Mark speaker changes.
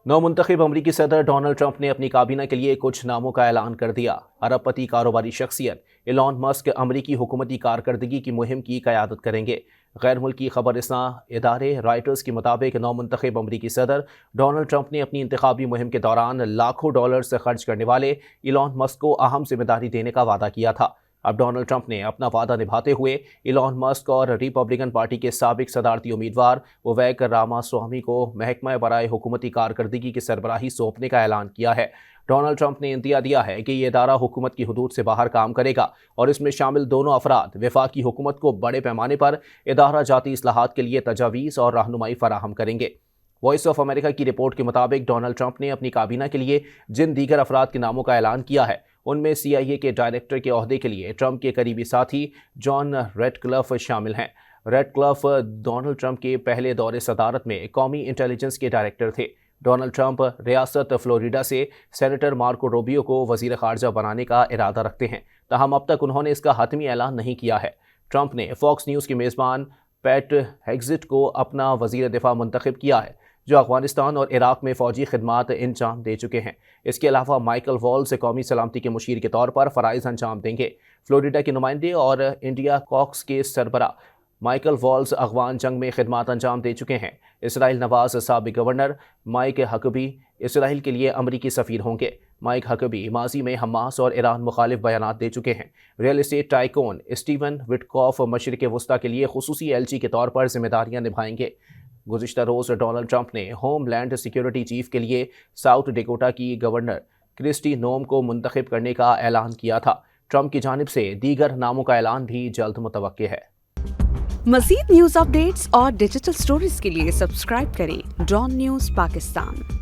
Speaker 1: नौमुंतखब अमरीकी सदर Donald Trump ने अपनी काबीना के लिए कुछ नामों का ऐलान कर दिया। अरबपति कारोबारी शख्सियत एलॉन मस्क अमरीकी हुकूमती कारकर्दगी की मुहिम की क़यादत करेंगे। गैर मुल्की खबरसां इदारे रॉयटर्स के मुताबिक नौमुंतखब अमरीकी सदर डोनाल्ड ट्रंप ने अपनी इंतखाबी मुहिम के दौरान लाखों डॉलर से खर्च करने वाले एलॉन मस्क को अहम जिम्मेदारी देने का वादा किया था। अब डोनाल्ड ट्रंप ने अपना वादा निभाते हुए एलॉन मस्क और रिपब्लिकन पार्टी के साबिक सदारती उम्मीदवार विवेक रामास्वामी को महकमा बराए हुकूमती कारकर्दगी की सरबराही सौंपने का ऐलान किया है। डोनाल्ड ट्रंप ने इंदिया दिया है कि ये इदारा हुकूमत की हदूद से बाहर काम करेगा और इसमें शामिल दोनों अफराद वफाकी हुकूमत को बड़े पैमाने पर इदारा जाती इस्लाहात के लिए तजावीज़ और रहनुमाई फराहम करेंगे। वॉइस ऑफ अमेरिका की रिपोर्ट के मुताबिक डोनाल्ड ट्रंप ने अपनी काबीना के लिए जिन दीगर अफराद के नामों का ऐलान किया है उनमें CIA के डायरेक्टर के ओहदे के लिए ट्रंप के करीबी साथी जॉन रेडक्लिफ शामिल हैं। रेडक्लिफ डोनाल्ड ट्रंप के पहले दौरे सदारत में कौमी इंटेलिजेंस के डायरेक्टर थे। डोनाल्ड ट्रंप रियासत फ्लोरिडा से सेनेटर मार्को रूबियो को वज़ीर ख़ारजा बनाने का इरादा रखते हैं, ताहम अब तक उन्होंने इसका हतमी ऐलान नहीं किया है। ट्रंप ने फॉक्स न्यूज़ के मेज़बान पैट हेग्जिट को अपना वज़ीर दिफा मुंतखब किया है, जो अफगानिस्तान और इराक में फ़ौजी खिदमात अंजाम दे चुके हैं। इसके अलावा माइकल वॉल्स कौमी सलामती के मुशीर के तौर पर फ़राइज़ अंजाम देंगे। फ्लोरिडा के नुमाइंदे और इंडिया कॉक्स के सरबरा माइकल वॉल्स अफगान जंग में खिदमात अंजाम दे चुके हैं। इसराइल नवाज साबिक गवर्नर माइक हकबी इसराइल के लिए अमरीकी सफ़ीर होंगे। माइक हकबी माजी में हमास और ईरान मुखालिफ बयानात दे चुके हैं। Real estate tycoon Steven Witkoff मशरिक़ वस्ता के लिए खुसूसी LG के तौर पर जिम्मेदारियां निभाएंगे। गुज़िश्ता रोज़ डोनाल्ड ट्रंप ने होमलैंड सिक्योरिटी चीफ के लिए साउथ डेकोटा की गवर्नर क्रिस्टी नोम को मुंतखब करने का ऐलान किया था। ट्रंप की जानिब से दीगर नामों का ऐलान भी जल्द मुतवक्के है।
Speaker 2: मज़ीद न्यूज़ अपडेट्स और डिजिटल स्टोरीज के लिए सब्सक्राइब करें डॉन न्यूज़ पाकिस्तान।